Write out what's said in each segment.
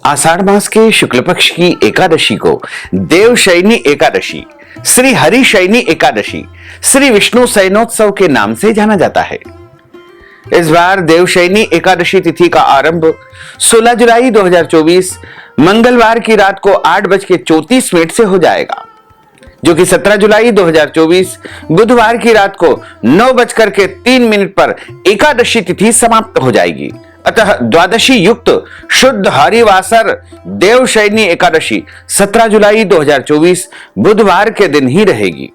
आषाढ़ मास के शुक्ल पक्ष की एकादशी को देवशयनी एकादशी, श्री हरिशयनी एकादशी, श्री विष्णु शयनोत्सव के नाम से जाना जाता है। इस बार देवशयनी एकादशी तिथि का आरंभ 16 जुलाई 2024 मंगलवार की रात को 8:34 से हो जाएगा, जो कि 17 जुलाई 2024 बुधवार की रात को 9:03 पर एकादशी तिथि समाप्त हो जाएगी। अतः द्वादशी युक्त शुद्ध हरिवासर देवशयनी एकादशी 17 जुलाई 2024 बुधवार के दिन ही रहेगी।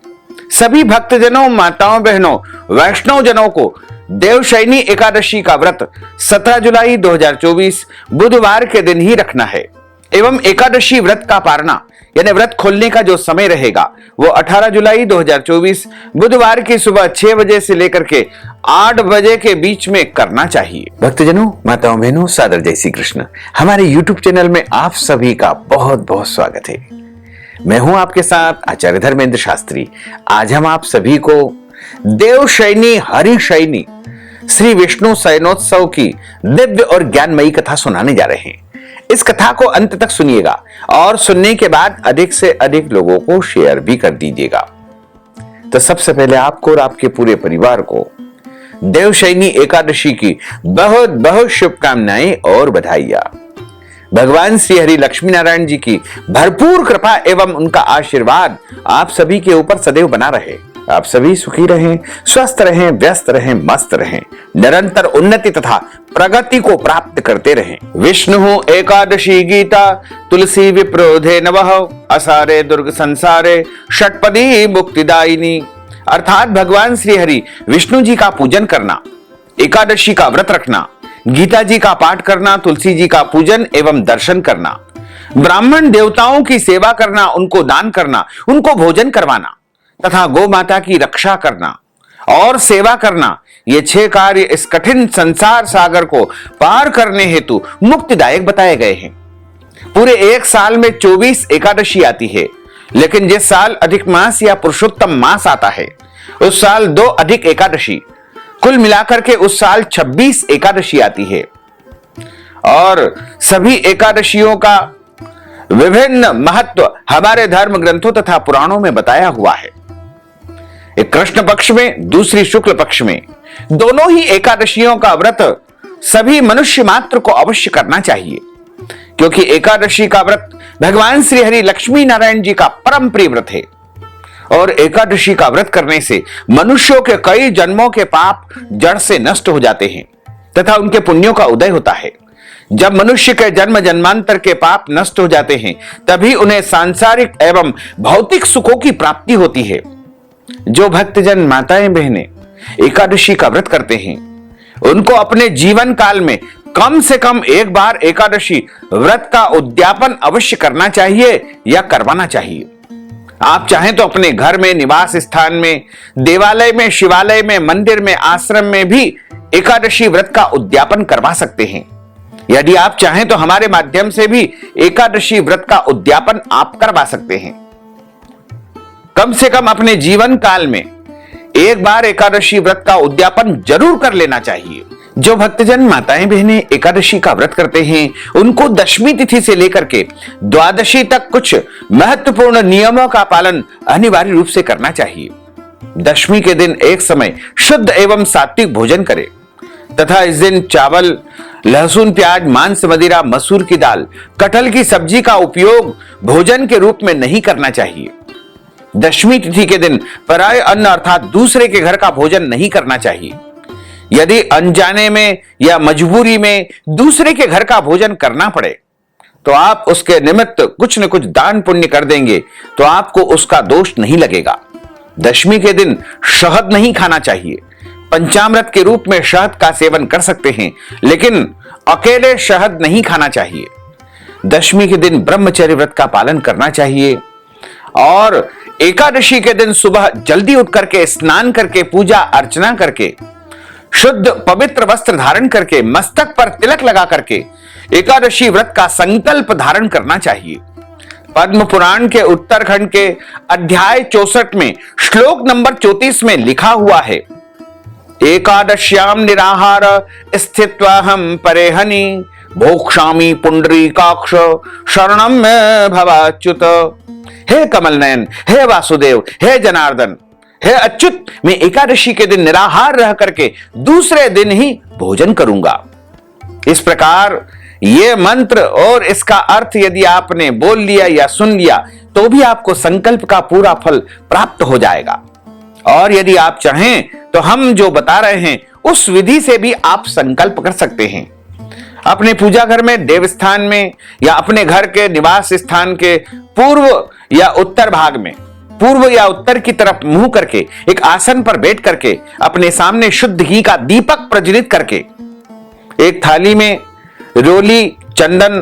सभी भक्तजनों, माताओं, बहनों, वैष्णव जनों को देवशयनी एकादशी का व्रत 17 जुलाई 2024 बुधवार के दिन ही रखना है एवं एकादशी व्रत का पारना यानी व्रत खोलने का जो समय रहेगा वो 18 जुलाई 2024 बुधवार की सुबह 6 बजे से लेकर के 8 बजे के बीच में करना चाहिए। भक्तजनों, माताओं, बहनों, सादर जय श्री कृष्ण। हमारे YouTube चैनल में आप सभी का बहुत बहुत स्वागत है। मैं हूं आपके साथ आचार्य धर्मेंद्र शास्त्री। आज हम आप सभी को देवशयनी हरिशयनी श्री विष्णु शयनोत्सव की दिव्य और ज्ञानमयी कथा सुनाने जा रहे हैं। इस कथा को अंत तक सुनिएगा और सुनने के बाद अधिक से अधिक लोगों को शेयर भी कर दीजिएगा। तो सबसे पहले आपको और आपके पूरे परिवार को देवशयनी एकादशी की बहुत बहुत शुभकामनाएं और बधाइयां। भगवान श्री हरि लक्ष्मी नारायण जी की भरपूर कृपा एवं उनका आशीर्वाद आप सभी के ऊपर सदैव बना रहे। आप सभी सुखी रहें, स्वस्थ रहें, व्यस्त रहें, मस्त रहें, निरंतर उन्नति तथा प्रगति को प्राप्त करते रहें। विष्णु एकादशी गीता तुलसी विप्रोधे नवः असारे दुर्ग संसारे षटपदी मुक्तिदायिनी। अर्थात भगवान श्री हरि विष्णु जी का पूजन करना, एकादशी का व्रत रखना, गीता जी का पाठ करना, तुलसी जी का पूजन एवं दर्शन करना, ब्राह्मण देवताओं की सेवा करना, उनको दान करना, उनको भोजन करवाना तथा गौ माता की रक्षा करना और सेवा करना, ये 6 कार्य इस कठिन संसार सागर को पार करने हेतु मुक्तिदायक बताए गए हैं। पूरे एक साल में 24 एकादशी आती है, लेकिन जिस साल अधिक मास या पुरुषोत्तम मास आता है उस साल 2 अधिक एकादशी, कुल मिलाकर के उस साल 26 एकादशी आती है। और सभी एकादशियों का विभिन्न महत्व हमारे धर्म ग्रंथों तथा पुराणों में बताया हुआ है। एक कृष्ण पक्ष में, दूसरी शुक्ल पक्ष में, दोनों ही एकादशियों का व्रत सभी मनुष्य मात्र को अवश्य करना चाहिए, क्योंकि एकादशी का व्रत भगवान श्री हरि लक्ष्मी नारायण जी का परम प्रिय व्रत है। और एकादशी का व्रत करने से मनुष्यों के कई जन्मों के पाप जड़ से नष्ट हो जाते हैं तथा उनके पुण्यों का उदय होता है। जब मनुष्य के जन्म जन्मांतर के पाप नष्ट हो जाते हैं तभी उन्हें सांसारिक एवं भौतिक सुखों की प्राप्ति होती है। जो भक्तजन, माताएं, बहनें एकादशी का व्रत करते हैं उनको अपने जीवन काल में कम से कम एक बार एकादशी व्रत का उद्यापन अवश्य करना चाहिए या करवाना चाहिए। आप चाहें तो अपने घर में, निवास स्थान में, देवालय में, शिवालय में, मंदिर में, आश्रम में भी एकादशी व्रत का उद्यापन करवा सकते हैं। यदि आप चाहें तो हमारे माध्यम से भी एकादशी व्रत का उद्यापन आप करवा सकते हैं। कम से कम अपने जीवन काल में एक बार एकादशी व्रत का उद्यापन जरूर कर लेना चाहिए। जो भक्तजन, माताएं, बहनें एकादशी का व्रत करते हैं उनको दशमी तिथि से लेकर के द्वादशी तक कुछ महत्वपूर्ण नियमों का पालन अनिवार्य रूप से करना चाहिए। दशमी के दिन एक समय शुद्ध एवं सात्विक भोजन करें तथा इस दिन चावल, लहसुन, प्याज, मांस, मदिरा, मसूर की दाल, कटहल की सब्जी का उपयोग भोजन के रूप में नहीं करना चाहिए। दशमी तिथि के दिन पराय अन्न अर्थात दूसरे के घर का भोजन नहीं करना चाहिए। यदि अनजाने में या मजबूरी में दूसरे के घर का भोजन करना पड़े तो आप उसके निमित्त कुछ न कुछ दान पुण्य कर देंगे तो आपको उसका दोष नहीं लगेगा। दशमी के दिन शहद नहीं खाना चाहिए। पंचामृत के रूप में शहद का सेवन कर सकते हैं, लेकिन अकेले शहद नहीं खाना चाहिए। दशमी के दिन ब्रह्मचर्य व्रत का पालन करना चाहिए और एकादशी के दिन सुबह जल्दी उठ करके स्नान करके पूजा अर्चना करके शुद्ध पवित्र वस्त्र धारण करके मस्तक पर तिलक लगा करके एकादशी व्रत का संकल्प धारण करना चाहिए। पद्म पुराण के उत्तरखंड के अध्याय 64 में श्लोक नंबर 34 में लिखा हुआ है, एकादश्याम निराहार स्थित्वा हम परेहनि भोक्ष्यामि पुंडरीकाक्ष शरणम में भवाच्युत। हे कमल नयन, हे वासुदेव, हे जनार्दन, हे अच्युत, मैं एकादशी के दिन निराहार रह करके दूसरे दिन ही भोजन करूंगा। इस प्रकार ये मंत्र और इसका अर्थ यदि आपने बोल लिया या सुन लिया तो भी आपको संकल्प का पूरा फल प्राप्त हो जाएगा। और यदि आप चाहें तो हम जो बता रहे हैं उस विधि से भी आप संकल्प कर सकते हैं। अपने पूजा घर में, देवस्थान में या अपने घर के निवास स्थान के पूर्व या उत्तर भाग में, पूर्व या उत्तर की तरफ मुंह करके एक आसन पर बैठ करके अपने सामने शुद्ध घी का दीपक प्रज्वलित करके एक थाली में रोली, चंदन,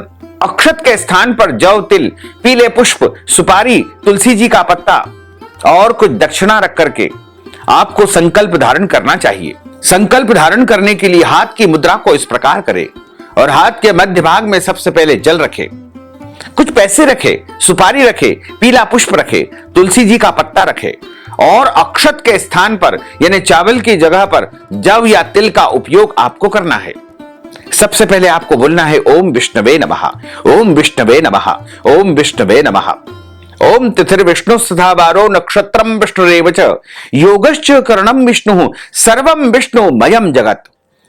अक्षत के स्थान पर जौ, तिल, पीले पुष्प, सुपारी, तुलसी जी का पत्ता और कुछ दक्षिणा रख करके आपको संकल्प धारण करना चाहिए। संकल्प धारण करने के लिए हाथ की मुद्रा को इस प्रकार करें और हाथ के मध्य भाग में सबसे पहले जल रखे, कुछ पैसे रखे, सुपारी रखे, पीला पुष्प रखे, तुलसी जी का पत्ता रखे और अक्षत के स्थान पर यानी चावल की जगह पर जव या तिल का उपयोग आपको करना है। सबसे पहले आपको बोलना है ओम विष्णवे नमः, ओम विष्णवे नमः, ओम विष्णवे नमः। ओम तिथिर्विष्णु सदा वारो नक्षत्रम विष्णुरेव च योगश्च करणम विष्णु सर्वम विष्णुमयं जगत।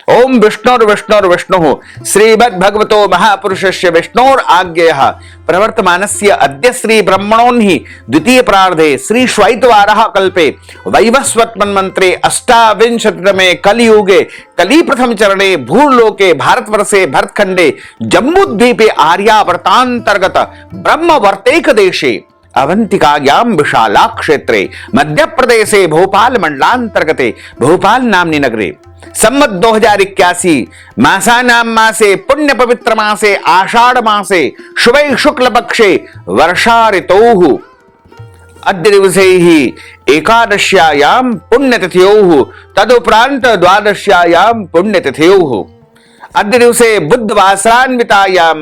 ओम विष्णुर्विष्णुर्विष्णु श्रीमद्भगवतो महापुरुषस्य विष्णोर आज्ञेयः प्रवर्तमानस्य अद्य श्री ब्रह्मणोन्हि द्वितीय प्रार्धे श्री श्वैतवारः कल्पे वैवस्वत मन्वन्त्रे अष्टाविंशतितमे कलियुगे कली प्रथम चरणे भूर्लोके भारतवर्षे भरतखंडे जम्बूद्वीपे आर्यावर्तांतर्गत ब्रह्मवर्तैक देशे अवंतिकायां विशाला क्षेत्रे मध्य प्रदेशे भोपाल मंडलांतर्गते भोपाल नामनी नगरे सम्मत 2081 मासानां मासे पुण्य पवित्र मासे आषाढ़ मासे शुभै शुक्ल पक्षे वर्षा ऋतोः अद्य दिवसे ही एकादश्यायां पुण्यतिथ्योः तदुपरांत द्वादश्यायां पुण्यतिथ्योः अद्य दिवसे बुधवासरान्वितायां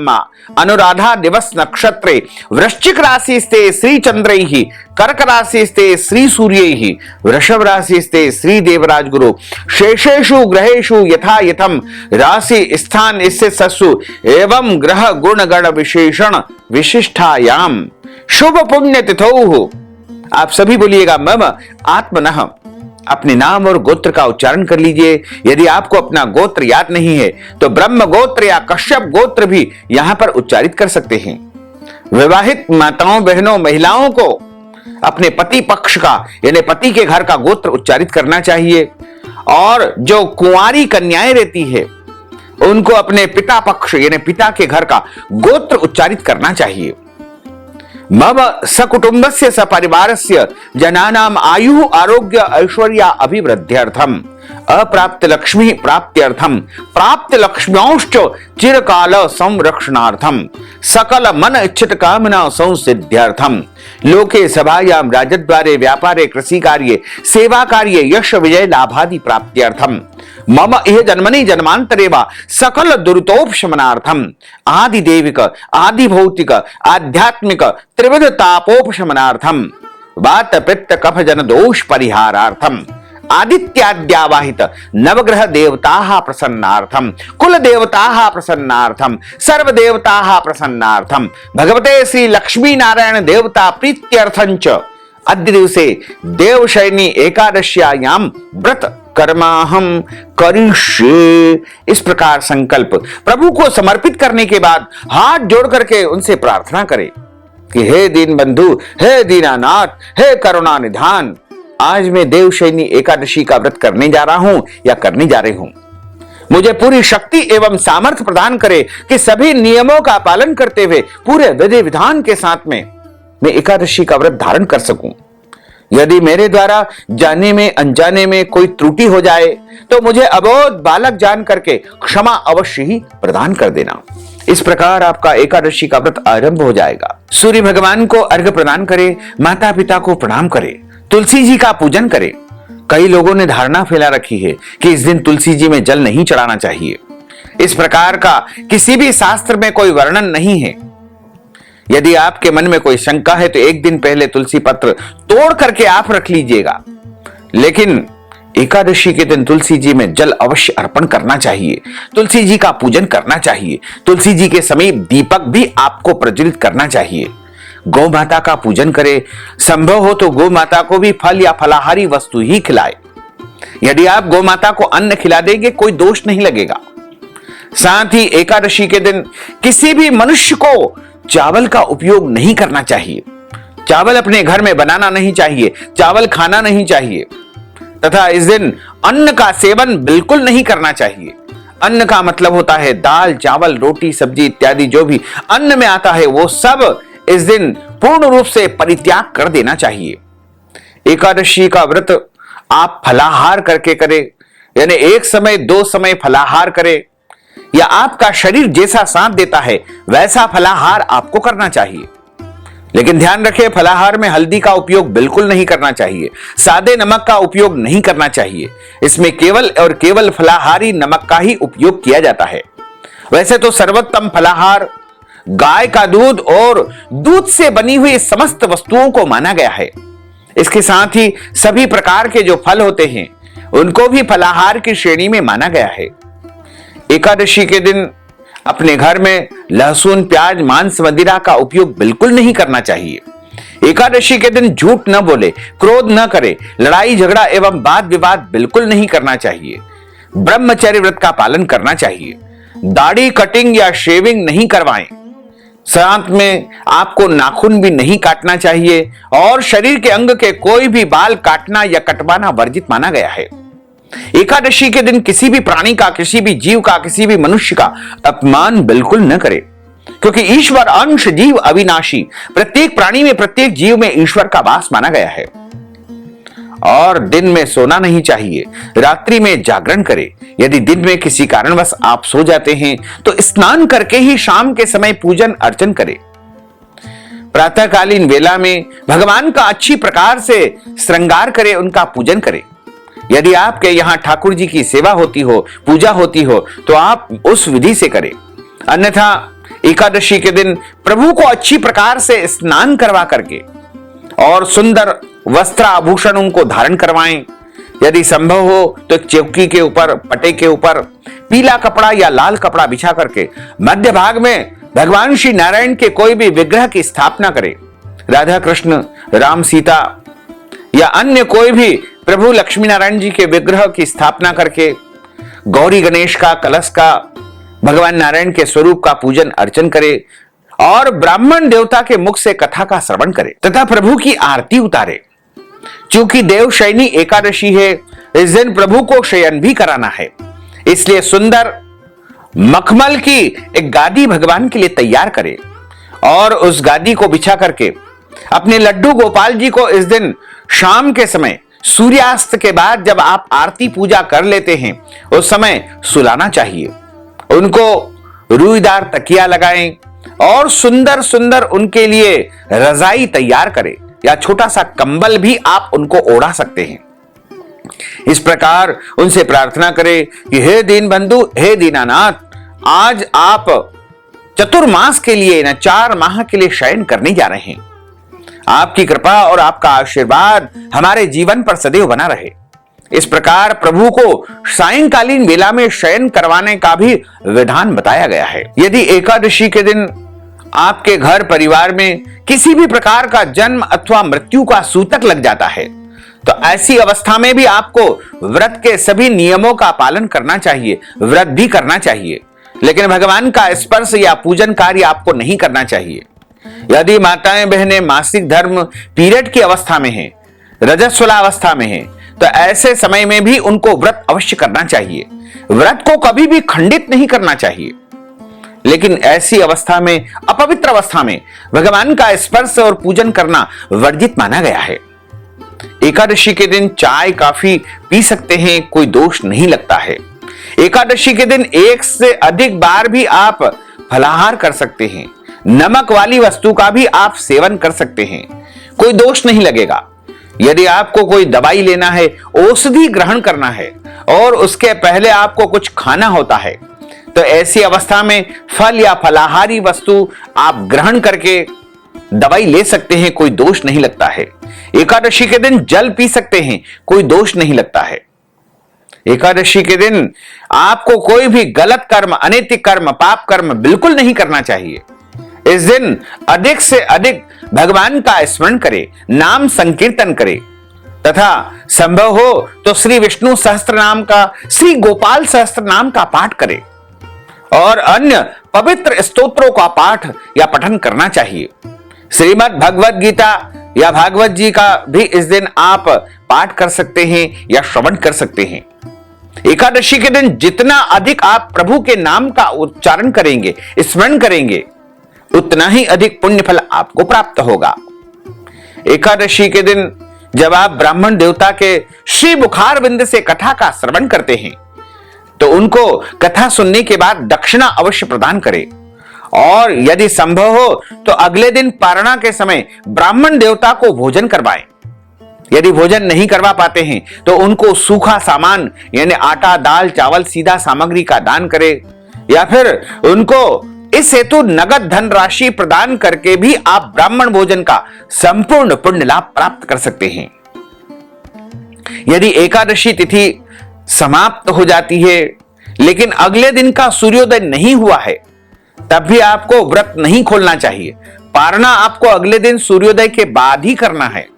अनुराधा दिवस नक्षत्रे वृश्चिक राशिस्ते श्री चंद्रैः कर्क राशिस्ते श्री सूर्यैः वृषभ राशिस्ते श्री देवराज गुरु शेषेषु ग्रहेषु यथा यथम राशि स्थान स्थितसु एवं ग्रह गुण गण विशेषण विशिष्टायां शुभ पुण्य तिथौ। आप सभी बोलिएगा मम आत्मनः। अपने नाम और गोत्र का उच्चारण कर लीजिए। यदि आपको अपना गोत्र याद नहीं है तो ब्रह्म गोत्र या कश्यप गोत्र भी यहां पर उच्चारित कर सकते हैं। विवाहित माताओं, बहनों, महिलाओं को अपने पति पक्ष का यानी पति के घर का गोत्र उच्चारित करना चाहिए और जो कुंवारी कन्याएं रहती है उनको अपने पिता पक्ष यानी पिता के घर का गोत्र उच्चारित करना चाहिए। मम सकुटुंबस्य सपरिवारस्य जनानाम आयु आरोग्य ऐश्वर्य अभिवृद्ध्यर्थम अप्राप्त लक्ष्मी प्राप्त्यर्थम प्राप्त लक्ष्म्योश्च चिरकाल संरक्षणार्थम सकल मन इच्छित कामना संसिद्ध्यर्थम लोके सभायां राजद्वारे व्यापारे कृषि कार्ये सेवा कार्ये यश विजय लाभादि प्राप्त्यर्थम मम इह जन्मनि जन्मांतरे वा सकल दुरितोपशमनार्थम आदि देविक आदि भौतिक आध्यात्मिक त्रिविध तापोपशमनार्थम वात पित्त कफ जन दोष परिहारार्थम आदित्याद्यावाहित नवग्रह देवताः प्रसन्नार्थम कुल देवताः प्रसन्नार्थम सर्व देवताः प्रसन्नार्थम भगवते श्री लक्ष्मी नारायण देवता प्रीत्यर्थं च अद्य दिवसे देवशयनी एकादश्यायां व्रत कर्माहम करिष्ये। इस प्रकार संकल्प प्रभु को समर्पित करने के बाद हाथ जोड़ करके उनसे प्रार्थना करें कि हे दीन बंधु, हे दीनानाथ, हे करुणा निधान, आज मैं देवशयनी एकादशी का व्रत करने जा रहा हूं या करने जा रही हूं। मुझे पूरी शक्ति एवं सामर्थ्य प्रदान करे कि सभी नियमों का पालन करते हुए पूरे विधि विधान के साथ में मैं एकादशी का व्रत धारण कर सकूं। यदि मेरे द्वारा जाने में अनजाने में कोई त्रुटि हो जाए तो मुझे अबोध बालक जान करके क्षमा अवश्य ही प्रदान कर देना। इस प्रकार आपका एकादशी का व्रत आरंभ हो जाएगा। सूर्य भगवान को अर्घ्य प्रदान करें, माता पिता को प्रणाम करें, तुलसी जी का पूजन करें। कई लोगों ने धारणा फैला रखी है कि इस दिन तुलसी जी में जल नहीं चढ़ाना चाहिए। इस प्रकार का किसी भी शास्त्र में कोई वर्णन नहीं है। यदि आपके मन में कोई शंका है तो एक दिन पहले तुलसी पत्र तोड़ करके आप रख लीजिएगा, लेकिन एकादशी के दिन तुलसी जी में जल अवश्य अर्पण करना चाहिए, तुलसी जी का पूजन करना चाहिए, तुलसी जी के समीप दीपक भी आपको प्रज्वलित करना चाहिए। गौ माता का पूजन करें, संभव हो तो गौ माता को भी फल या फलाहारी वस्तु ही खिलाए। यदि आप गौ माता को अन्न खिला देंगे कोई दोष नहीं लगेगा। साथ ही एकादशी के दिन किसी भी मनुष्य को चावल का उपयोग नहीं करना चाहिए, चावल अपने घर में बनाना नहीं चाहिए, चावल खाना नहीं चाहिए तथा इस दिन अन्न का सेवन बिल्कुल नहीं करना चाहिए। अन्न का मतलब होता है दाल, चावल, रोटी, सब्जी इत्यादि जो भी अन्न में आता है वो सब इस दिन पूर्ण रूप से परित्याग कर देना चाहिए। एकादशी का व्रत आप फलाहार करके करें, यानी एक समय 2 समय फलाहार करें, या आपका शरीर जैसा साथ देता है वैसा फलाहार आपको करना चाहिए। लेकिन ध्यान रखें, फलाहार में हल्दी का उपयोग बिल्कुल नहीं करना चाहिए, सादे नमक का उपयोग नहीं करना चाहिए। इसमें केवल और केवल फलाहारी नमक का ही उपयोग किया जाता है। वैसे तो सर्वोत्तम फलाहार गाय का दूध और दूध से बनी हुई समस्त वस्तुओं को माना गया है। इसके साथ ही सभी प्रकार के जो फल होते हैं उनको भी फलाहार की श्रेणी में माना गया है। एकादशी के दिन अपने घर में लहसुन, प्याज, मांस, मदिरा का उपयोग बिल्कुल नहीं करना चाहिए। एकादशी के दिन झूठ न बोले, क्रोध न करे, लड़ाई झगड़ा एवं वाद विवाद बिल्कुल नहीं करना चाहिए। ब्रह्मचर्य व्रत का पालन करना चाहिए। दाढ़ी कटिंग या शेविंग नहीं करवाएं। साथ में आपको नाखून भी नहीं काटना चाहिए और शरीर के अंग के कोई भी बाल काटना या कटवाना वर्जित माना गया है। एकादशी के दिन किसी भी प्राणी का, किसी भी जीव का, किसी भी मनुष्य का अपमान बिल्कुल न करें, क्योंकि ईश्वर अंश जीव अविनाशी, प्रत्येक प्राणी में, प्रत्येक जीव में ईश्वर का वास माना गया है। और दिन में सोना नहीं चाहिए, रात्रि में जागरण करें। यदि दिन में किसी कारणवश आप सो जाते हैं तो स्नान करके ही शाम के समय पूजन अर्चन करें। प्रातःकालीन वेला में भगवान का अच्छी प्रकार से श्रृंगार करें, उनका पूजन करें। यदि आपके यहाँ ठाकुर जी की सेवा होती हो, पूजा होती हो तो आप उस विधि से करें। अन्यथा एकादशी के दिन प्रभु को अच्छी प्रकार से स्नान करवा करके और सुंदर वस्त्र आभूषण उनको धारण करवाएं। यदि संभव हो तो एक चौकी के ऊपर, पटे के ऊपर पीला कपड़ा या लाल कपड़ा बिछा करके मध्य भाग में भगवान श्री नारायण के कोई भी विग्रह की स्थापना करें। राधा कृष्ण, राम सीता या अन्य कोई भी प्रभु लक्ष्मी नारायण जी के विग्रह की स्थापना करके गौरी गणेश का, कलश का, भगवान नारायण के स्वरूप का पूजन अर्चन करे और ब्राह्मण देवता के मुख से कथा का श्रवण करे तथा प्रभु की आरती उतारे। चूंकि देवशयनी एकादशी है, इस दिन प्रभु को शयन भी कराना है, इसलिए सुंदर मखमल की एक गादी भगवान के लिए तैयार करे और उस गादी को बिछा करके अपने लड्डू गोपाल जी को इस दिन शाम के समय सूर्यास्त के बाद जब आप आरती पूजा कर लेते हैं उस समय सुलाना चाहिए। उनको रुईदार तकिया लगाएं और सुंदर सुंदर उनके लिए रजाई तैयार करें या छोटा सा कंबल भी आप उनको ओढ़ा सकते हैं। इस प्रकार उनसे प्रार्थना करें कि हे दीनबंधु, हे दीनानाथ, आज आप चतुर्मास के लिए न 4 माह के लिए शयन करने जा रहे हैं। आपकी कृपा और आपका आशीर्वाद हमारे जीवन पर सदैव बना रहे। इस प्रकार प्रभु को सायंकालीन वेला में शयन करवाने का भी विधान बताया गया है। यदि एकादशी के दिन आपके घर परिवार में किसी भी प्रकार का जन्म अथवा मृत्यु का सूतक लग जाता है तो ऐसी अवस्था में भी आपको व्रत के सभी नियमों का पालन करना चाहिए, व्रत भी करना चाहिए, लेकिन भगवान का स्पर्श या पूजन कार्य आपको नहीं करना चाहिए। यदि माताएं बहनें मासिक धर्म पीरियड की अवस्था में हैं, रजस्वला अवस्था में हैं, तो ऐसे समय में भी उनको व्रत अवश्य करना चाहिए। व्रत को कभी भी खंडित नहीं करना चाहिए, लेकिन ऐसी अवस्था में, अपवित्र अवस्था में भगवान का स्पर्श और पूजन करना वर्जित माना गया है। एकादशी के दिन चाय काफी पी सकते हैं, कोई दोष नहीं लगता है। एकादशी के दिन 1 से अधिक बार भी आप फलाहार कर सकते हैं। नमक वाली वस्तु का भी आप सेवन कर सकते हैं, कोई दोष नहीं लगेगा। यदि आपको कोई दवाई लेना है, औषधि ग्रहण करना है और उसके पहले आपको कुछ खाना होता है तो ऐसी अवस्था में फल या फलाहारी वस्तु आप ग्रहण करके दवाई ले सकते हैं, कोई दोष नहीं लगता है। एकादशी के दिन जल पी सकते हैं, कोई दोष नहीं लगता है। एकादशी के दिन आपको कोई भी गलत कर्म, अनैतिक कर्म, पाप कर्म बिल्कुल नहीं करना चाहिए। इस दिन अधिक से अधिक भगवान का स्मरण करें, नाम संकीर्तन करें तथा संभव हो तो श्री विष्णु सहस्त्र नाम का, श्री गोपाल सहस्त्र नाम का पाठ करें और अन्य पवित्र स्तोत्रों का पाठ या पठन करना चाहिए। श्रीमद् भगवद गीता या भागवत जी का भी इस दिन आप पाठ कर सकते हैं या श्रवण कर सकते हैं। एकादशी के दिन जितना अधिक आप प्रभु के नाम का उच्चारण करेंगे, स्मरण करेंगे, उतना ही अधिक पुण्य फल आपको प्राप्त होगा। एकादशी के दिन जब आप ब्राह्मण देवता के श्री मुखारविंद से कथा का श्रवण करते हैं तो उनको कथा सुनने के बाद दक्षिणा अवश्य प्रदान करें और यदि संभव हो तो अगले दिन पारणा के समय ब्राह्मण देवता को भोजन करवाएं। यदि भोजन नहीं करवा पाते हैं तो उनको सूखा सामान यानी आटा, दाल, चावल, सीधा सामग्री का दान करें या फिर उनको इस हेतु नगद धन राशि प्रदान करके भी आप ब्राह्मण भोजन का संपूर्ण पुण्य लाभ प्राप्त कर सकते हैं। यदि एकादशी तिथि समाप्त हो जाती है लेकिन अगले दिन का सूर्योदय नहीं हुआ है तब भी आपको व्रत नहीं खोलना चाहिए। पारणा आपको अगले दिन सूर्योदय के बाद ही करना है।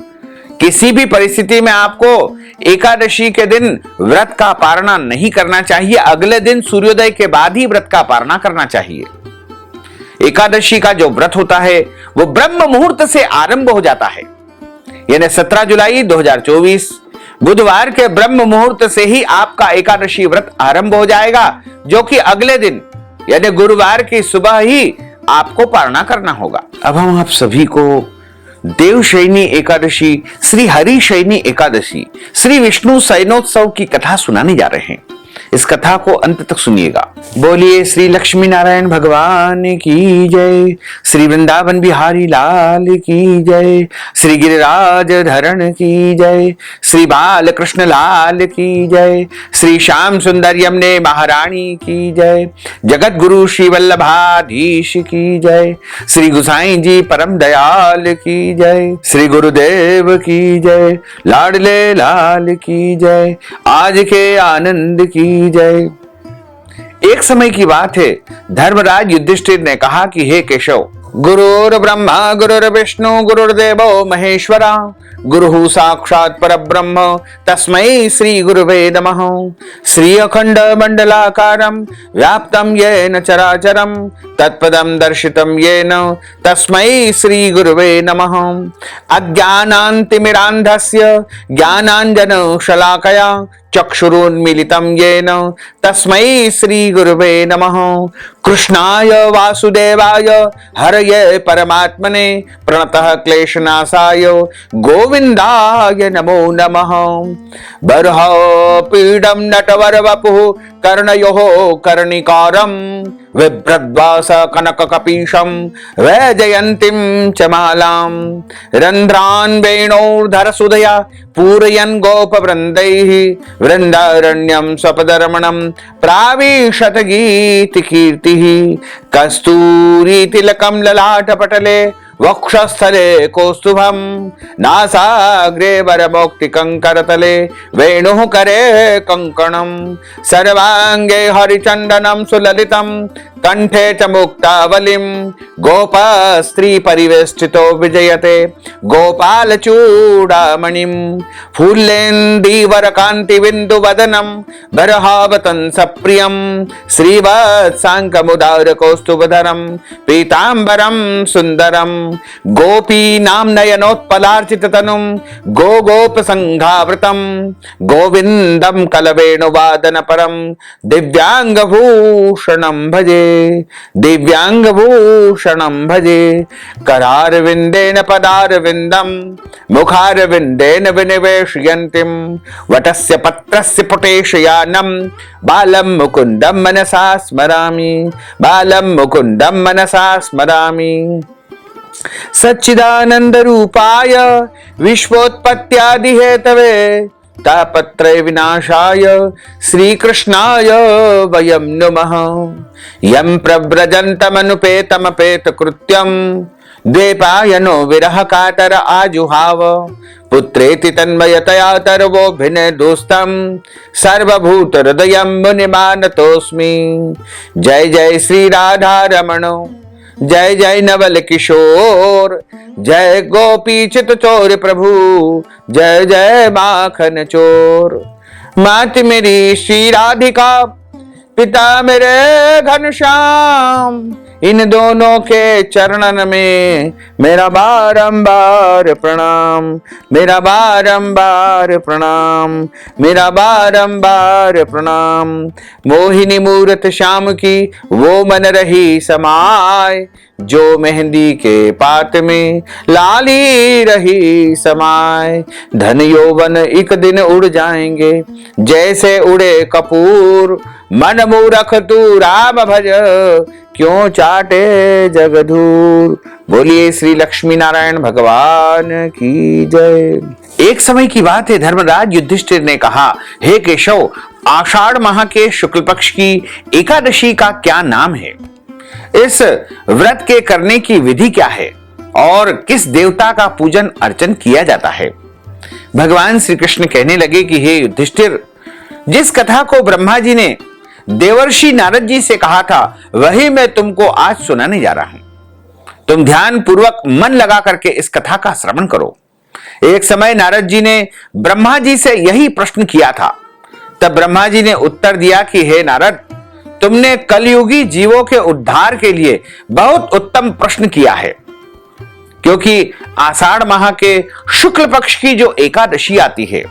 किसी भी परिस्थिति में आपको एकादशी के दिन व्रत का पारणा नहीं करना चाहिए। अगले दिन सूर्योदय के बाद ही व्रत का पारणा करना चाहिए। एकादशी का जो व्रत होता है वो ब्रह्म मुहूर्त से आरंभ हो जाता है, यानी 17 जुलाई 2024 बुधवार के ब्रह्म मुहूर्त से ही आपका एकादशी व्रत आरंभ हो जाएगा, जो कि अगले दिन यानी गुरुवार की सुबह ही आपको पारणा करना होगा। अब हम आप सभी को देवशयनी एकादशी, श्री हरिशयनी एकादशी, श्री विष्णु शयनोत्सव की कथा सुनाने जा रहे हैं। इस कथा को अंत तक सुनिएगा। बोलिए श्री लक्ष्मी नारायण भगवान की जय, श्री वृंदावन बिहारी लाल की जय, श्री गिरिराज धरण की जय, श्री बाल कृष्ण लाल की जय, श्री श्याम सुंदर यमुने महारानी की जय, जगत गुरु श्री वल्लभाधीश की जय, श्री गुसाई जी परम दयाल की जय, श्री गुरुदेव की जय, लाडले लाल की जय, आज के आनंद की जय। एक समय की बात है, धर्मराज युधिष्ठिर ने कहा कि हे केशव, गुरुर् ब्रह्मा गुरुर्विष्णु गुरुर्देवो महेश्वरा, गुरुः साक्षात् परब्रह्म तस्मै श्री गुरुवे नमः। श्री अखंड मंडलाकारं व्याप्तं येन चराचरं तत्पदं दर्शितं येन तस्मै श्री गुरुवे नमः। अज्ञानान्तिमिरान्धस्य ज्ञानाञ्जनशलाकया चक्षुरुन्मीलितं येन तस्मै श्री गुरुवे नमः। कृष्णाय वासुदेवाय हरये परमात्मने प्रणतः क्लेशनाशाय गोविंदाय नमो नमः। बर्हो पीडं नटवर वपुः कर्णयोः कर्णिकारं बिभ्रद्वास कनककपीशं वैजयन्तीं च मालां। रन्ध्रान् वेणोर्धरसुधया पूरयन् गोपवृन्दैः वृन्दारण्यं स्वपदरमणं प्राविशत गीतिकीर्तिः। कस्तूरी तिलकं ललाटपटले वक्षस्थले कौस्तुभं नासाग्रे वरमौक्तिकं करतले वेणुः करे कंकणं। सर्वांगे हरिचन्दनं सुललितं कंठे च मुक्तावलिं गोपस्त्री परिवेष्टितो विजयते गोपालचूडामणिं। फूल्लेन्दीवरकान्तिबिन्दुवदनं बर्हावतं सप्रियं श्रीवत्साङ्कमुदारकौस्तुभधरं पीताम्बरं सुन्दरं। गोपीनां नयनोत्पलार्चिततनुं गोगोपसङ्घावृतं गोविन्दं कलवेणुवादनपरं दिव्याङ्गभूषणं भजे दिव्यांगभूषणं भजे। करारविन्देन पदारविन्दं मुखारविन्देन विनिवेशयन्तीं वटस्य पत्रस्य पुटेशयानं बालं मुकुन्दं मनसा स्मरामि बालं मुकुन्दं मनसा स्मरामि। सच्चिदानंद रूपाय विश्वोत्पत्त्यादिहेतवे तापत्रय विनाशाय श्रीकृष्णाय वयं नुमः। यं प्रव्रजन्तमनुपेतमपेतकृत्यं द्वैपायनो विरह कातर आजुहाव पुत्रेति तन्मयतया तर्वोऽभिनय दोस्तम सर्वभूत हृदयं मुनिमानतोऽस्मि। जय जय श्री राधा रमण, जय जय नवल किशोर, जय गोपी चित चोर प्रभु, जय जय माखन चोर। मात मेरी श्री राधिका, पिता मेरे घनश्याम, इन दोनों के चरणन में मेरा बारंबार प्रणाम, मेरा बारंबार प्रणाम, मेरा बारंबार प्रणाम। मोहिनी मूरत श्याम की वो मन रही समाय, जो मेहंदी के पात में लाली रही समाय। धन यौवन एक दिन उड़ जाएंगे जैसे उड़े कपूर, मन मूरख तू राम भज, क्यों चाटे जगधूर। बोलिए श्री लक्ष्मी नारायण भगवान की जय। एक समय की बात है, धर्मराज युधिष्ठिर ने कहा, हे केशव, आषाढ़ माह के शुक्ल पक्ष की एकादशी का क्या नाम है? इस व्रत के करने की विधि क्या है और किस देवता का पूजन अर्चन किया जाता है? भगवान श्री कृष्ण कहने लगे कि हे युधिष्ठिर, जिस कथा को ब्रह्मा जी ने देवर्षि नारद जी से कहा था वही मैं तुमको आज सुनाने जा रहा हूं। तुम ध्यान पूर्वक मन लगा करके इस कथा का श्रवण करो। एक समय नारद जी ने ब्रह्मा जी से यही प्रश्न किया था। तब ब्रह्मा जी ने उत्तर दिया कि हे नारद, तुमने कलयुगी जीवों के उद्धार के लिए बहुत उत्तम प्रश्न किया है, क्योंकि आषाढ़ माह के शुक्ल पक्ष की जो एकादशी आती है,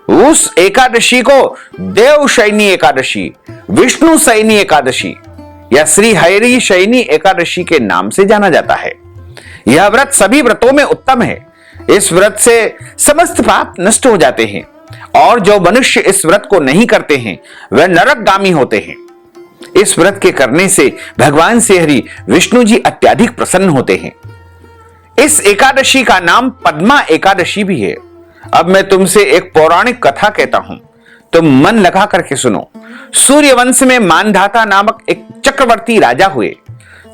उस एकादशी को देव शयनी एकादशी, विष्णु शयनी एकादशी या श्री हरि शयनी एकादशी के नाम से जाना जाता है। यह व्रत सभी व्रतों में उत्तम है। इस व्रत से समस्त पाप नष्ट हो जाते हैं और जो मनुष्य इस व्रत को नहीं करते हैं वह नरकगामी होते हैं। इस व्रत के करने से भगवान श्री हरि विष्णु जी अत्यधिक प्रसन्न होते हैं। इस एकादशी का नाम पद्मा एकादशी भी है। अब मैं तुमसे एक पौराणिक कथा कहता हूं, तुम मन लगा करके सुनो। सूर्यवंश में मानधाता नामक एक चक्रवर्ती राजा हुए,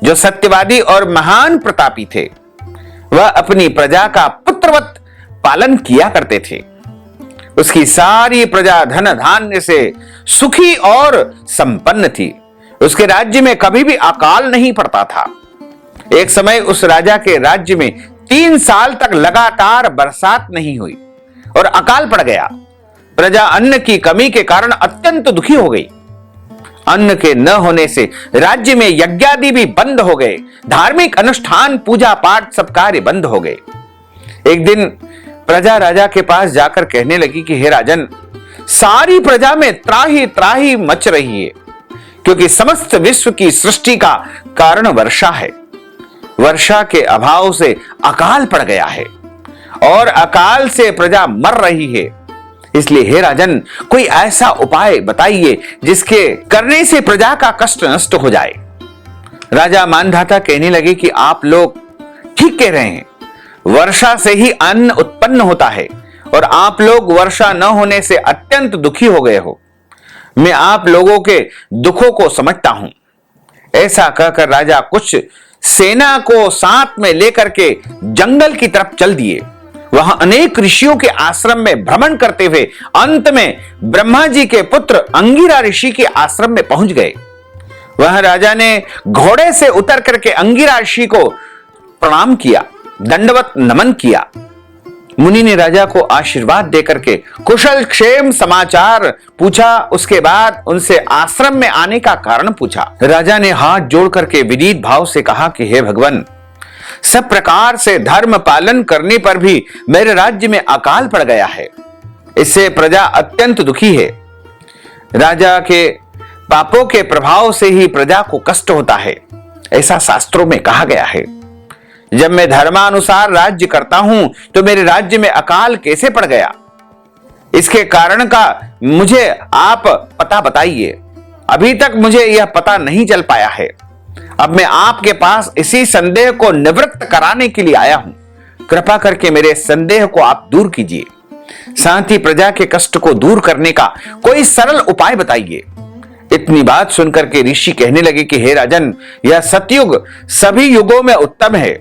जो सत्यवादी और महान प्रतापी थे। वह अपनी प्रजा का पुत्रवत पालन किया करते थे। उसकी सारी प्रजा धन धान्य से सुखी और संपन्न थी। उसके राज्य में कभी भी अकाल नहीं पड़ता था। एक समय उस राजा के राज्य में 3 साल तक लगातार बरसात नहीं हुई और अकाल पड़ गया। प्रजा अन्न की कमी के कारण अत्यंत दुखी हो गई। अन्न के न होने से राज्य में यज्ञादि भी बंद हो गए। धार्मिक अनुष्ठान, पूजा पाठ, सब कार्य बंद हो गए। एक दिन प्रजा राजा के पास जाकर कहने लगी कि हे राजन, सारी प्रजा में त्राही त्राही मच रही है, क्योंकि समस्त विश्व की सृष्टि का कारण वर्षा है। वर्षा के अभाव से अकाल पड़ गया है और अकाल से प्रजा मर रही है। इसलिए हे राजन, कोई ऐसा उपाय बताइए जिसके करने से प्रजा का कष्ट नष्ट हो जाए। राजा मानधाता कहने लगे कि आप लोग ठीक कह रहे हैं, वर्षा से ही अन्न उत्पन्न होता है और आप लोग वर्षा न होने से अत्यंत दुखी हो गए हो। मैं आप लोगों के दुखों को समझता हूं। ऐसा कहकर राजा कुछ सेना को साथ में लेकर के जंगल की तरफ चल दिए। वहां अनेक ऋषियों के आश्रम में भ्रमण करते हुए अंत में ब्रह्मा जी के पुत्र अंगिरा ऋषि के आश्रम में पहुंच गए। वह राजा ने घोड़े से उतर करके अंगिरा ऋषि को प्रणाम किया, दंडवत नमन किया। मुनि ने राजा को आशीर्वाद देकर के कुशल क्षेम समाचार पूछा। उसके बाद उनसे आश्रम में आने का कारण पूछा। राजा ने हाथ जोड़ करके विनीत भाव से कहा कि हे भगवान, सब प्रकार से धर्म पालन करने पर भी मेरे राज्य में अकाल पड़ गया है। इससे प्रजा अत्यंत दुखी है। राजा के पापों के प्रभाव से ही प्रजा को कष्ट होता है, ऐसा शास्त्रों में कहा गया है। जब मैं धर्मानुसार राज्य करता हूं तो मेरे राज्य में अकाल कैसे पड़ गया? इसके कारण का मुझे आप पता बताइए। अभी तक मुझे यह पता नहीं चल पाया है। अब मैं आपके पास इसी संदेह को निवृत्त कराने के लिए आया हूं। कृपा करके मेरे संदेह को आप दूर कीजिए। साथ ही प्रजा के कष्ट को दूर करने का कोई सरल उपाय बताइए। इतनी बात सुनकर के ऋषि कहने लगे कि हे राजन, यह सतयुग सभी युगों में उत्तम है।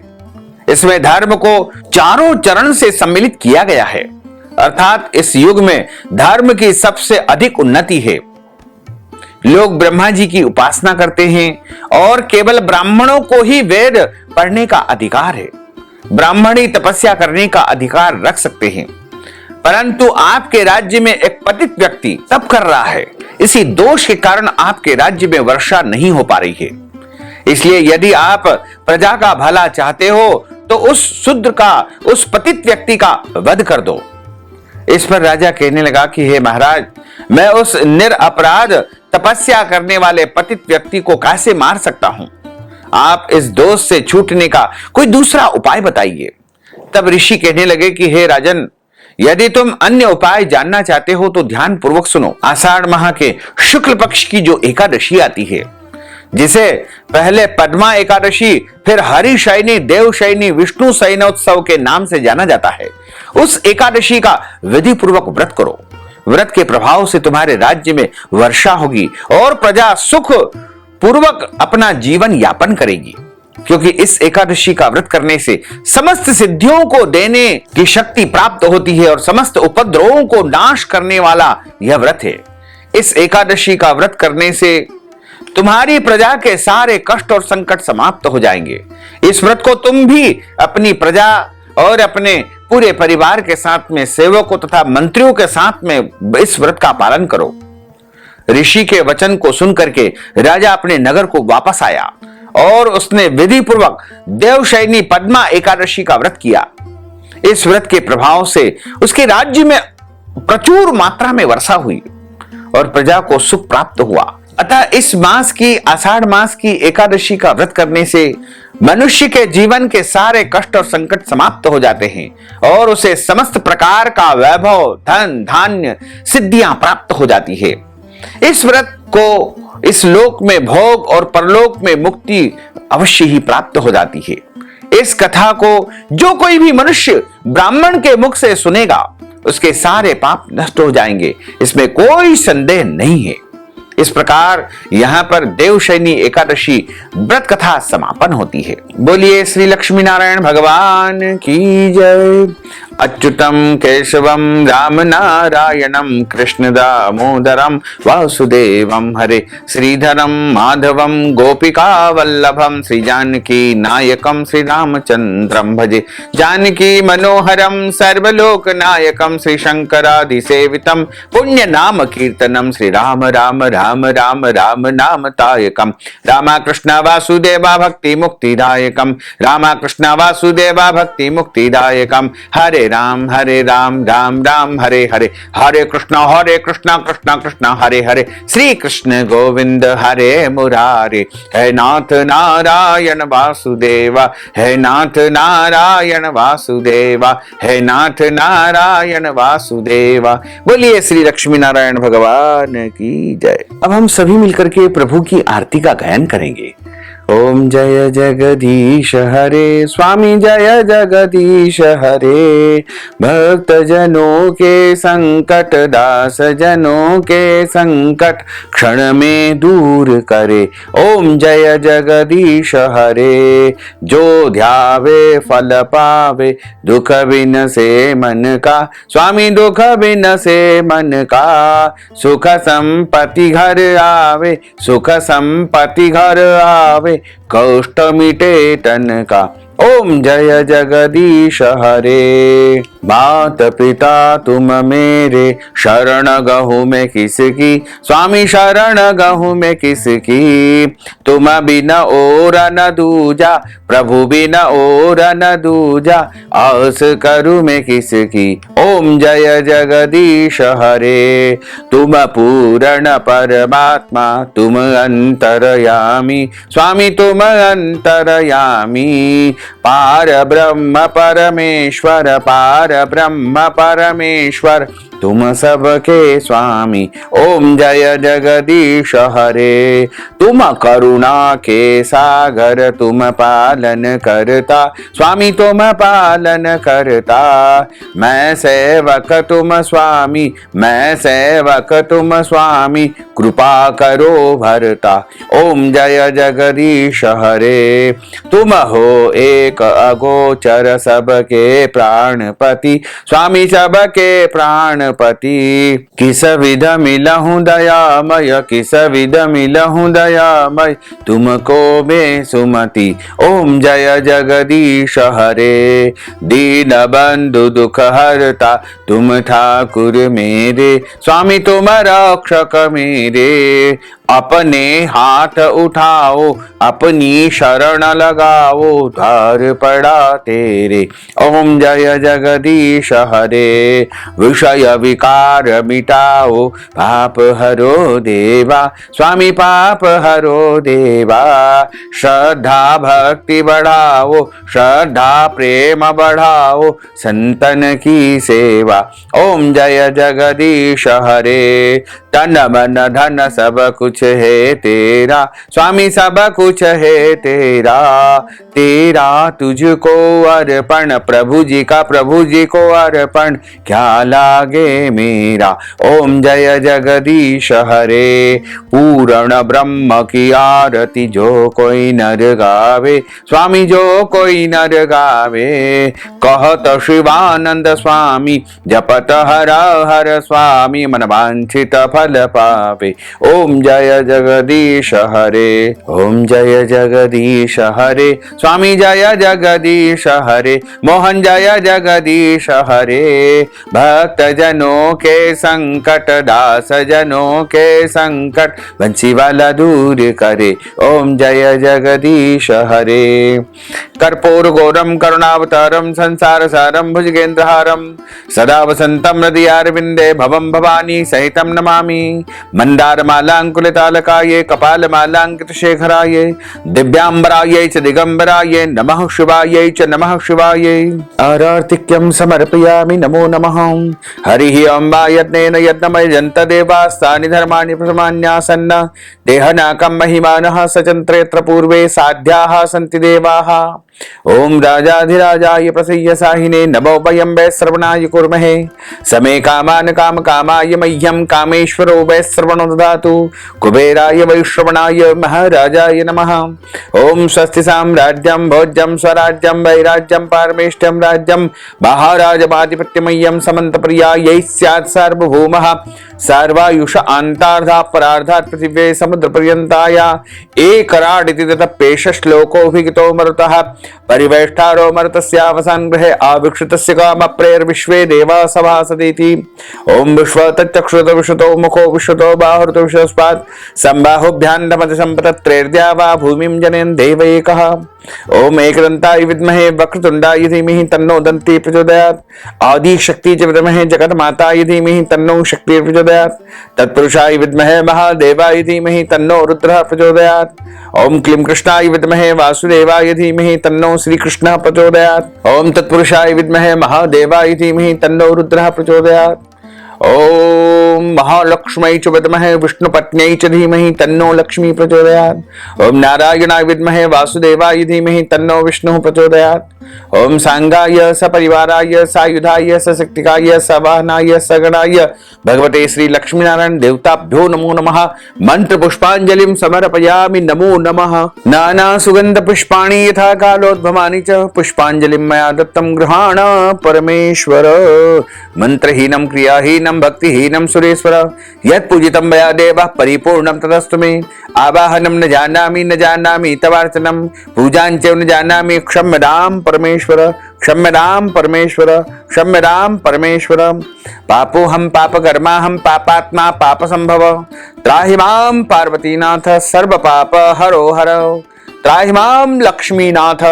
इसमें धर्म को चारों चरण से सम्मिलित किया गया है, अर्थात इस युग में धर्म की सबसे अधिक उन्नति है। लोग ब्रह्मा जी की उपासना करते हैं और केवल ब्राह्मणों को ही वेद पढ़ने का अधिकार है। ब्राह्मणी तपस्या करने का अधिकार रख सकते हैं, परंतु आपके राज्य में एक पतित व्यक्ति तप कर रहा है। इसी दोष के कारण आपके राज्य में वर्षा नहीं हो पा रही है। इसलिए यदि आप प्रजा का भला चाहते हो तो उस शूद्र का, उस पतित व्यक्ति का वध कर दो। इस पर राजा कहने लगा कि हे महाराज, मैं उस निरपराध तपस्या करने वाले पतित व्यक्ति को कैसे मार सकता हूं? आप इस दोष से छूटने का कोई दूसरा उपाय बताइए। तब ऋषि कहने लगे कि हे राजन, यदि तुम अन्य उपाय जानना चाहते हो तो ध्यान पूर्वक सुनो। आषाढ़ माह के शुक्ल पक्ष की जो एकादशी आती है, जिसे पहले पद्मा एकादशी, फिर हरिशयनी, देवशयनी, विष्णु शयनोत्सव के नाम से जाना जाता है, उस एकादशी का विधि पूर्वक व्रत करो। व्रत के प्रभाव से तुम्हारे राज्य में वर्षा होगी और प्रजा सुख पूर्वक अपना जीवन यापन करेगी, क्योंकि इस एकादशी का व्रत करने से समस्त सिद्धियों को देने की शक्ति प्राप्त होती है और समस्त उपद्रवों को नाश करने वाला यह व्रत है। इस एकादशी का व्रत करने से तुम्हारी प्रजा के सारे कष्ट और संकट समाप्त हो जाएंगे। इस व्रत को तुम भी अपनी प्रजा और अपने पूरे परिवार के साथ में, सेवकों तथा मंत्रियों के साथ में इस व्रत का पालन करो। ऋषि के वचन को सुनकर के राजा अपने नगर को वापस आया और उसने विधि पूर्वक देवशयनी पद्मा एकादशी का व्रत किया। इस व्रत के प्रभाव से उसके राज्य में प्रचुर मात्रा में वर्षा हुई और प्रजा को सुख प्राप्त हुआ। अतः इस मास की, आषाढ़ मास की एकादशी का व्रत करने से मनुष्य के जीवन के सारे कष्ट और संकट समाप्त हो जाते हैं और उसे समस्त प्रकार का वैभव, धन, धान्य, सिद्धियां प्राप्त हो जाती है। इस व्रत को इस लोक में भोग और परलोक में मुक्ति अवश्य ही प्राप्त हो जाती है। इस कथा को जो कोई भी मनुष्य ब्राह्मण के मुख से सुनेगा, उसके सारे पाप नष्ट हो जाएंगे, इसमें कोई संदेह नहीं है। इस प्रकार यहाँ पर देवशयनी एकादशी व्रत कथा समापन होती है। बोलिए श्री लक्ष्मी नारायण भगवान की जय। अच्युतम केशवम राम नारायणम कृष्ण दामोदरम वासुदेवम हरे श्रीधरम माधवम गोपिका वल्लभम श्री जानकी नायकम श्री रामचंद्रम भजे। जानकी मनोहरम सर्वलोक नायकम श्री शंकरादि सेवितम पुण्य नाम कीर्तनम श्री राम राम राम राम राम नाम तायकम। रामा कृष्ण वासुदेवा भक्ति मुक्तिदायकम। रामा कृष्ण वासुदेवा भक्ति मुक्तिदायकम। हरे राम राम राम हरे हरे। हरे कृष्ण कृष्ण कृष्ण हरे हरे। श्री कृष्ण गोविंद हरे मुरारे। हे नाथ नारायण वासुदेवा, हे नाथ नारायण वासुदेवा, हे नाथ नारायण वासुदेवा। बोलिए श्री लक्ष्मी नारायण भगवान की जय। अब हम सभी मिलकर के प्रभु की आरती का गायन करेंगे। ओम जय जगदीश हरे, स्वामी जय जगदीश हरे। भक्त जनों के संकट, दास जनों के संकट क्षण में दूर करे। ओम जय जगदीश हरे। जो ध्यावे फल पावे, दुख बिन से मन का। स्वामी दुख बिन से मन का। सुख संपत्ति घर आवे, सुख संपत्ति घर आवे। कष्ट मिटे तन का। ओम जय जगदीश हरे। मात पिता तुम मेरे, शरण गहूँ मैं किसकी। स्वामी शरण गहूँ मैं किसकी। तुम बिना और न दूजा, प्रभु बिना और न दूजा। आस करूँ मैं किसकी। ओम जय जगदीश हरे। तुम पूर्ण परमात्मा, तुम अंतरयामी। स्वामी तुम अंतरयामी। पार ब्रह्म परमेश्वर, पार ब्रह्म परमेश्वर। तुम सबके स्वामी। ओम जय जगदीश हरे, तुम करुणा के सागर, तुम पालन करता स्वामी, तुम पालन करता। मैं सेवक तुम स्वामी, मैं सेवक तुम स्वामी, कृपा करो भरता। ओम जय जगदीश हरे, तुम हो एक अगोचर, सबके प्राणपति स्वामी, सबके प्राणपति। किस विध मिलहूं दयामय, किस विध मिलहूं दयामय, तुमको मैं सुमति। ओम जय जगदीश हरे, दीन बंधु दुख हरता, तुम ठाकुर मेरे स्वामी, तुम रक्षक मेरे। अपने हाथ उठाओ, अपनी शरण लगाओ, धार पड़ा तेरे। ओम जय जगदीश हरे, विषय विकार मिटाओ, पाप हरो देवा स्वामी, पाप हरो देवा। श्रद्धा भक्ति बढ़ाओ, श्रद्धा प्रेम बढ़ाओ, संतन की सेवा। ओम जय जगदीश हरे, तन मन धन सब कुछ है तेरा स्वामी, सब कुछ है तेरा। तेरा तुझको अर्पण, प्रभु जी का प्रभु जी को अर्पण, क्या लागे मेरा। ओम जय जगदीश हरे, पूर्ण ब्रह्म की आरती जो कोई नर गावे स्वामी, जो कोई नर गावे। कहत शिवानंद स्वामी, जपत हर हर स्वामी, मन वांछित फल पावे। ओम जय जगदीश हरे, ओम जय जगदीश हरे, स्वामी जय जगदीश हरे, मोहन जय जगदीश हरे। भक्त जनों के संकट, दास जनों के संकट, बंसी वाला दूर करे। ओम जय जगदीश हरे, कर्पूर गौरम करुणावतारम, संसार सारम भुजगेंद्रहारम, सदा वसंतम हृदयारविंदे भवम भवानी सहितम नमामि। मंदार मालांकुलितालकाये, कपाल मालांकित शेखराये, दिव्यांबराये च दिगंबराये, नमः शिवाये च नमः शिवाये। आरार्तिक्यं समर्पयामि, नमो नमः। हरिः ओं वा यज्ञेन यज्ञमय जन्त देवास्तानि धर्माणि प्रमाण्यासन्न, देहनाकं महिमानः सचन्त्रेऽत्र पूर्वे साध्याः सन्ति देवाः। ओम राजाधिराजाय प्रसय्य साहिने, नमो वयं वै श्रवणाय कुर्महे। समे कामान काम कामाय, मह्यं कामेश्वरो वै श्रवणो ददातु। कुबेराय वै श्रवणाय महाराजाय नमः। ओम स्वस्ति साम्राज्यं भोज्यं स्वराज्यं वैराज्यं पारमेष्ठ्यं राज्यं, महाराजमाधिपत्यमय्यं समन्तप्रियायै स्यात् सार्वभौमः। सर्वायुष अंतार्धा परार्धात् पृथिव्यै समुद्रपर्यन्ताया एकराडिति ततः श्लोकोऽभिगतो मरुतः। परिवेष्टारो मर्तस्यावसान गृहे आविक्षितस्य कामप्रेर विश्वे देवा सभासदिति। ओम विश्व तच्चक्षुत विश्वतो मुखो विश्वतो बाहुर्तो विश्वस्पात्, संबाहुभ्यान्दमति संपतत्रेर्द्या वा भूमिं जनयन् देव एकः। ओम एकदन्ताय विद्महे वक्रतुण्डाय धीमहि तन्नो दन्ती प्रचोदयात्। आदि शक्ति च विद्महे जगन्माताय धीमहि तन्नो शक्तिः प्रचोदयात्। तत्पुरुषाय विद्महे महादेवाय धीमहि तन्नो रुद्रः प्रचोदयात्। ओम क्लीं कृष्णाय विद्महे वासुदेवाय धीमहि तन्नो श्री कृष्णः प्रचोदयात्। ओम तत्पुरुषाय विद्महे महादेवाय धीमहि तन्नो रुद्रः प्रचोदयात्। ओम महालक्ष्म्यै च विद्महे विष्णुपत्न्यै च धीमहि तन्नो लक्ष्मी प्रचोदयात्। ओम नारायणाय विद्महे वासुदेवाय धीमहि तन्नो विष्णुः प्रचोदयात्। ओम सांगाय सपरिवाराय सायुधाय सशक्तिकाय सवाहनाय सगणाय भगवते श्री लक्ष्मी नारायण देवताभ्यो नमो नमः। मंत्र पुष्पांजलिं समर्पयामि, नमो नमः। नाना सुगंध पुष्पाणि यथा कालोद्भवानि च, पुष्पांजलिं मया दत्तं गृहाण परमेश्वर। मंत्रहीनं क्रियाहीनं भक्तिहीनं सुरेश्वर, यत् पूजितं मया देवः परिपूर्णं तदस्तु मे। आवाहनं न जानामि तवार्चनं, पूजां च न जानामि, क्षम्यतां परमेश्वर, क्षम्यतां परमेश्वर, क्षम्यतां परमेश्वर। पापोऽहं पापकर्माहं पापात्मा पापसंभव, त्राहि मां पार्वतीनाथ सर्वपाप हरो हर। त्राहि मां लक्ष्मीनाथ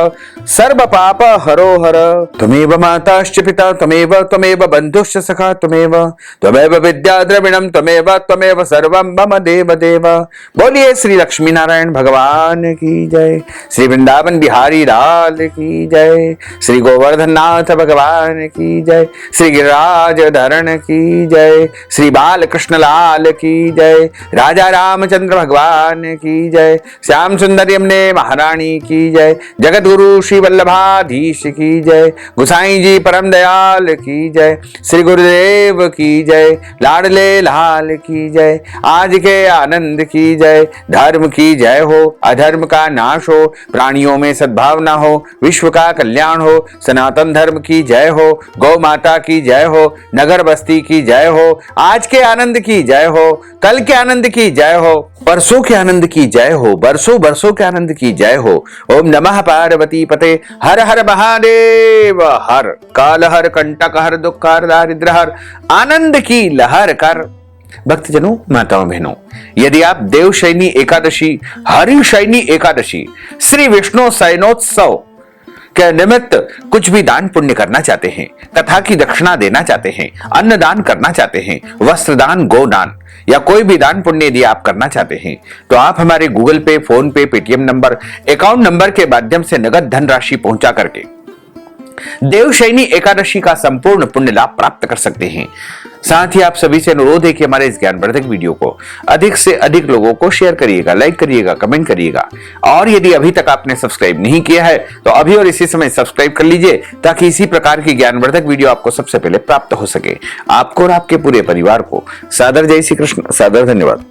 सर्व पाप हरो हर। त्वमेव माताश्च पिता त्वमेव बन्धुश्च सखा त्वमेव विद्या द्रविणं त्वमेव सर्वं मम देव देव। बोलिए श्री लक्ष्मी नारायण भगवान की जय, श्री वृंदावन बिहारी लाल की जय, श्री गोवर्धन नाथ भगवान की जय, श्री गिरिराज धरण की जय, श्री बाल कृष्ण लाल की जय, राजा रामचंद्र भगवान की जय, श्याम सुंदर यमुने महारानी की जय, जगत गुरु श्री वल्लभाधीश की जय, गुसाई जी परम दयाल की जय, श्री गुरुदेव की जय, लाडले लाल की जय, आज के आनंद की जय, धर्म की जय हो, अधर्म का नाश हो, प्राणियों में सद्भावना हो, विश्व का कल्याण हो, सनातन धर्म की जय हो, गौ माता की जय हो, नगर बस्ती की जय हो, आज के आनंद की जय हो, कल के आनंद की जय हो, परसों के आनंद की जय हो, बरसों बरसों के आनंद की जय हो। ओम नमः पार्वती पते, हर हर महादेव हर, काल हर, कंटक हर, दुख हर, दारिद्र हर, आनंद की लहर कर। भक्तजनों, माताओं बहनों, यदि आप देवशयनी एकादशी, हरिशयनी एकादशी, श्री विष्णु शयनोत्सव के निमित्त कुछ भी दान पुण्य करना चाहते हैं, कथा की दक्षिणा देना चाहते हैं, अन्न दान करना चाहते हैं, वस्त्र दान, गोदान या कोई भी दान पुण्य यदि आप करना चाहते हैं, तो आप हमारे गूगल पे, फोन पे, पेटीएम नंबर, अकाउंट नंबर के माध्यम से नगद धनराशि पहुंचा करके देवशयनी एकादशी का संपूर्ण पुण्य लाभ प्राप्त कर सकते हैं। साथ ही आप सभी से अनुरोध है कि हमारे इस ज्ञानवर्धक वीडियो को अधिक से अधिक लोगों को शेयर करिएगा, लाइक करिएगा, कमेंट करिएगा, और यदि अभी तक आपने सब्सक्राइब नहीं किया है तो अभी और इसी समय सब्सक्राइब कर लीजिए, ताकि इसी प्रकार की ज्ञानवर्धक वीडियो आपको सबसे पहले प्राप्त हो सके। आपको और आपके पूरे परिवार को सादर जय श्री कृष्ण, सादर धन्यवाद।